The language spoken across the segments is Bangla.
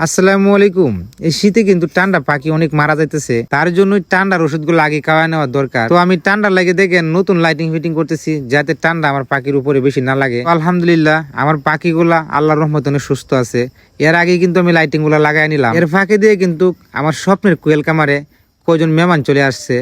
আসসালামু আলাইকুম। এই শীতে কিন্তু ঠান্ডা পাখি অনেক মারা যাইতেছে, তার জন্য ঠান্ডার ওষুধগুলো আগে খাওয়া নেওয়া দরকার। তো আমি ঠান্ডা লাগে দেখে নতুন লাইটিং ফিটিং করতেছি, যাতে ঠান্ডা আমার পাখির উপরে বেশি না লাগে। আলহামদুলিল্লাহ আমার পাখিগুলা আল্লাহর রহমতে অনেক সুস্থ আছে। এর আগে কিন্তু আমি লাইটিং গুলা লাগাই নিলাম। এর ফাঁকে দিয়ে কিন্তু আমার স্বপ্নের কোয়েল কামারে কয়জন মেহমান চলে আসছে।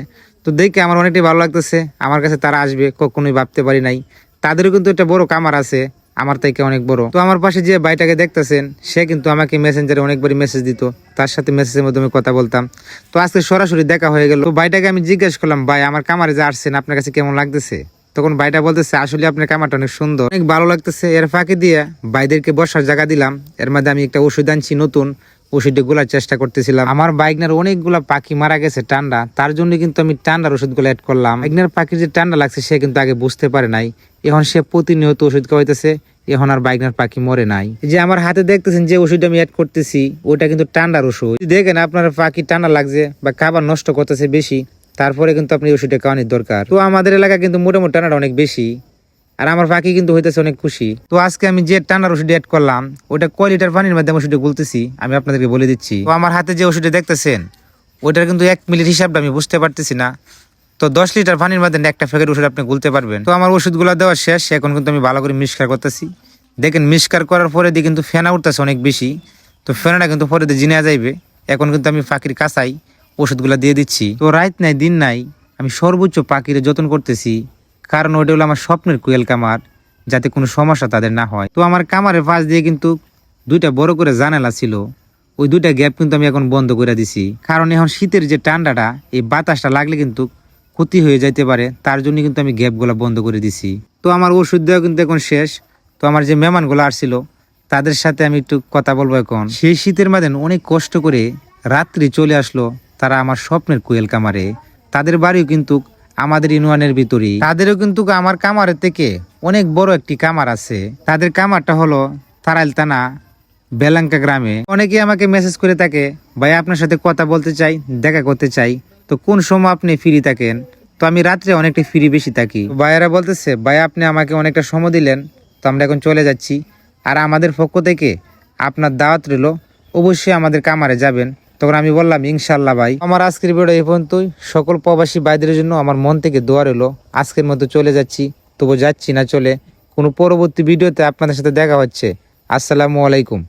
তো দেখে আমার অনেকটাই ভালো লাগতেছে। আমার কাছে তারা আসবে কখনোই ভাবতে পারি নাই। তাদেরও কিন্তু একটা বড় কামার আছে, আমার থেকে অনেক বড়। তো আমার পাশে যে ভাইটাকে দেখতেছেন, সে কিন্তু আমাকে মেসেঞ্জারে অনেকবারই মেসেজ দিত, তার সাথে মেসেজের মাধ্যমে কথা বলতাম। তো আজকে সরাসরি দেখা হয়ে গেল। তো ভাইটাকে আমি জিজ্ঞেস করলাম, ভাই আমার কামারে যে আসছেন আপনার কাছে কেমন লাগতেছে? তখন ভাইটা বলতেছে, আসলে আপনার কামারটা অনেক সুন্দর, অনেক ভালো লাগতেছে। এর ফাঁকে দিয়ে ভাইদেরকে বসার জায়গা দিলাম। এর মধ্যে আমি একটা ওষুধ আনছি নতুন, ওষুধটা গুলার চেষ্টা করতেছিলাম। আমার বাইকনার অনেকগুলা পাখি মারা গেছে ঠান্ডা, তার জন্য কিন্তু আমি ঠান্ডার ওষুধগুলো অ্যাড করলাম। বাইকনার পাখির যে ঠান্ডা লাগছে সে কিন্তু আগে বুঝতে পারে নাই, এখন সে প্রতিনিয়ত ওষুধ খাওয়াইতেছে, এখন আর বাইকনার পাখি মরে নাই। যে আমার হাতে দেখতেছেন যে ওষুধটা আমি অ্যাড করতেছি, ওটা কিন্তু ঠান্ডার ওষুধ। দেখেন আপনার পাখি ঠান্ডা লাগছে বা খাবার নষ্ট করতেছে বেশি, তারপরে কিন্তু আপনি ওষুধটা খাওয়ানোর দরকার। তো আমাদের এলাকা কিন্তু মোটামুটি ঠান্ডাটা অনেক বেশি, আর আমার পাখি কিন্তু হইতেছে অনেক খুশি। তো আজকে আমি যে ঠান্ডার ওষুধ অ্যাড করলাম, ওটা কয় লিটার পানির মধ্যে ওষুধটা গুলতেছি আমি আপনাদেরকে বলে দিচ্ছি। তো আমার হাতে যে ওষুধটা দেখতেছেন, ওইটার কিন্তু 1 মিলির হিসাবটা আমি বুঝতে পারতেছি না। তো 10 লিটার পানির মধ্যে একটা প্যাকেট ওষুধ আপনি গুলতে পারবেন। তো আমার ওষুধগুলো দেওয়া শেষ, এখন কিন্তু আমি ভালো করে মিক্সকার করতেছি। দেখেন মিক্সকার করার পরে দিয়ে কিন্তু ফেনা উঠতেছে অনেক বেশি। তো ফেনাটা কিন্তু পরে দিয়ে জিনে যাইবে। এখন কিন্তু আমি পাখির কাছাই ওষুধগুলো দিয়ে দিচ্ছি। তো রাত নাই দিন নাই আমি সর্বোচ্চ পাখির যত্ন করতেছি, কারণ ওটা হলো আমার স্বপ্নের কোয়েল কামার, যাতে কোনো সমস্যা তাদের না হয়। তো আমার কামারের পাশ দিয়ে কিন্তু 2টা বড় করে জানালা ছিল, ওই 2টা গ্যাপ কিন্তু আমি এখন বন্ধ করে দিছি। কারণ এখন শীতের যে ঠান্ডাটা, এই বাতাসটা লাগলে কিন্তু ক্ষতি হয়ে যাইতে পারে, তার জন্য কিন্তু আমি গ্যাপগুলো বন্ধ করে দিছি। তো আমার ওষুধ দেওয়া কিন্তু এখন শেষ। তো আমার যে মেহমানগুলো আসছিল তাদের সাথে আমি একটু কথা বলবো এখন। সেই শীতের মাঝে অনেক কষ্ট করে রাত্রি চলে আসলো তারা আমার স্বপ্নের কোয়েল কামারে। তাদের বাড়িও কিন্তু আমাদের ইউনিয়নের ভিতরেই, তাদেরও কিন্তু আমার কামারের থেকে অনেক বড় একটি কামার আছে। তাদের কামারটা হলো তারাইল থানা বেলাঙ্কা গ্রামে। অনেকে আমাকে মেসেজ করে থাকে, ভাই আপনার সাথে কথা বলতে চাই, দেখা করতে চাই। তো কোন সময় আপনি ফ্রি থাকেন? তো আমি রাত্রে অনেকটা ফ্রি বেশি থাকি। ভাইয়েরা বলতেছে, ভাই আপনি আমাকে অনেকটা সময় দিলেন, তো আমরা এখন চলে যাচ্ছি। আর আমাদের পক্ষ থেকে আপনার দাওয়াত রইল, অবশ্যই আমাদের কামারে যাবেন। তখন আমি বললাম, ইনশাল্লাহ ভাই। আমার আজকের ভিডিও এই পর্যন্তই। সকল প্রবাসী ভাইদের জন্য আমার মন থেকে দোয়া রইল। আজকের মতো চলে যাচ্ছি, তবু যাচ্ছি না চলে। কোনো পরবর্তী ভিডিওতে আপনাদের সাথে দেখা হচ্ছে। আসসালামু আলাইকুম।